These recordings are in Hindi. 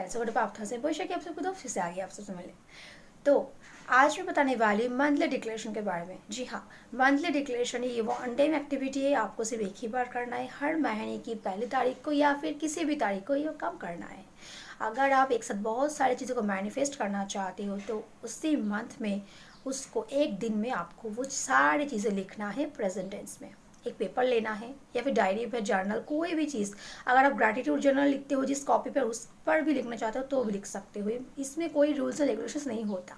गाइस, व्हाट अप आफ्टर से पोशा कि आप सबको तो फिर से आ गया आप सबसे मिले। तो आज मैं बताने वाली मंथली डिक्लेरेशन के बारे में। जी हाँ, मंथली डिक्लेरेशन ये वन टाइम एक्टिविटी है। आपको सिर्फ एक ही बार करना है, हर महीने की पहली तारीख को या फिर किसी भी तारीख को ये काम करना है। अगर आप एक साथ बहुत सारी चीज़ों को मैनिफेस्ट करना चाहते हो तो उसी मंथ में उसको एक दिन में आपको वो सारी चीज़ें लिखना है प्रेजेंट टेंस में। एक पेपर लेना है या फिर डायरी पे जर्नल, कोई भी चीज़। अगर आप ग्रैटिट्यूड जर्नल लिखते हो जिस कॉपी पर, उस पर भी लिखना चाहते हो तो भी लिख सकते हो। इसमें कोई रूल्स एंड रेगुलेशंस नहीं होता।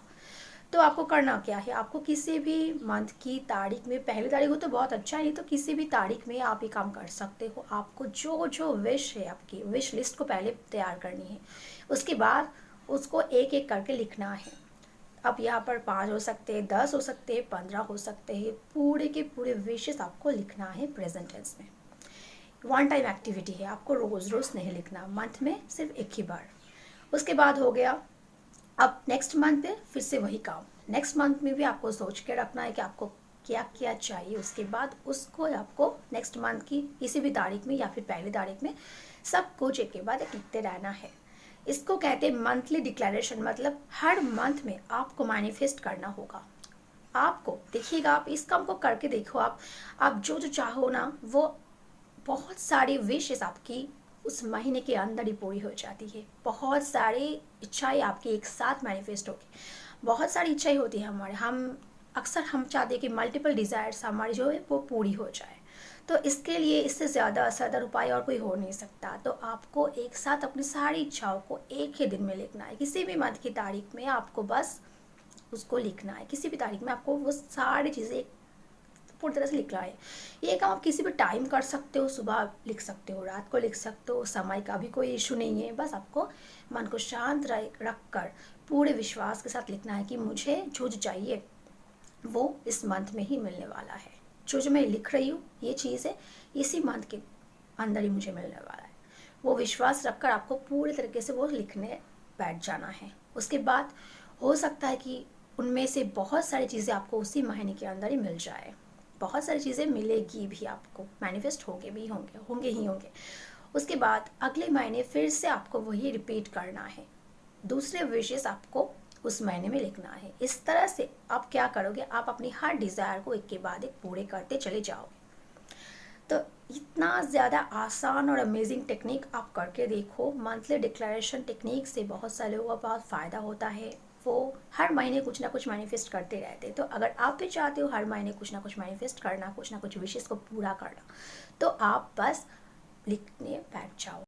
तो आपको करना क्या है, आपको किसी भी मंथ की तारीख में, पहली तारीख हो तो बहुत अच्छा है, नहीं तो किसी भी तारीख में आप ये काम कर सकते हो। आपको जो जो विश है, आपकी विश लिस्ट को पहले तैयार करनी है। उसके बाद उसको एक एक करके लिखना है। अब यहाँ पर 5 हो सकते हैं, 10 हो सकते हैं, 15 हो सकते हैं। पूरे के पूरे विशेस आपको लिखना है प्रेजेंट टेंस में। वन टाइम एक्टिविटी है, आपको रोज़ रोज़ नहीं लिखना, मंथ में सिर्फ एक ही बार। उसके बाद हो गया, अब नेक्स्ट मंथ पे फिर से वही काम। नेक्स्ट मंथ में भी आपको सोच के रखना है कि आपको क्या क्या चाहिए। उसके बाद उसको आपको नेक्स्ट मंथ की किसी भी तारीख में या फिर पहली तारीख में सब कुछ एक के बाद एक लिखते रहना है। इसको कहते हैं मंथली डिक्लेरेशन। मतलब हर मंथ में आपको मैनिफेस्ट करना होगा। आपको देखिएगा, आप इस काम को करके देखो। आप जो जो चाहो ना, वो बहुत सारी विशेस आपकी उस महीने के अंदर ही पूरी हो जाती है। बहुत सारी इच्छाएं आपकी एक साथ मैनिफेस्ट होगी। बहुत सारी इच्छाएं होती है हमारे, हम अक्सर हम चाहते हैं कि मल्टीपल डिज़ायर्स हमारी जो है वो पूरी हो जाए। तो इसके लिए इससे ज़्यादा असरदार उपाय और कोई हो नहीं सकता। तो आपको एक साथ अपनी सारी इच्छाओं को एक ही दिन में लिखना है। किसी भी मंथ की तारीख में आपको बस उसको लिखना है। किसी भी तारीख में आपको वो सारी चीज़ें पूरी तरह से लिखना है। ये काम आप किसी भी टाइम कर सकते हो, सुबह लिख सकते हो, रात को लिख सकते हो, समय का भी कोई इशू नहीं है। बस आपको मन को शांत रख कर पूरे विश्वास के साथ लिखना है कि मुझे जो जो चाहिए वो इस मंथ में ही मिलने वाला है। जो जो मैं लिख रही हूँ ये चीज़ है, इसी मंथ के अंदर ही मुझे मिलने वाला है। वो विश्वास रखकर आपको पूरे तरीके से वो लिखने बैठ जाना है। उसके बाद हो सकता है कि उनमें से बहुत सारी चीज़ें आपको उसी महीने के अंदर ही मिल जाए। बहुत सारी चीज़ें मिलेगी भी आपको, मैनिफेस्ट होंगे। उसके बाद अगले महीने फिर से आपको वही रिपीट करना है। दूसरे विशेस आपको उस महीने में लिखना है। इस तरह से आप क्या करोगे, आप अपनी हर डिज़ायर को एक के बाद एक पूरे करते चले जाओगे। तो इतना ज़्यादा आसान और अमेजिंग टेक्निक आप करके देखो। मंथली डिक्लेरेशन टेक्निक से बहुत सारे लोगों को बहुत फ़ायदा होता है। वो हर महीने कुछ ना कुछ मैनिफेस्ट करते रहते हैं। तो अगर आप भी चाहते हो हर महीने कुछ ना कुछ मैनिफेस्ट करना, कुछ ना कुछ विशेस को पूरा करना, तो आप बस लिखने बैठ जाओ।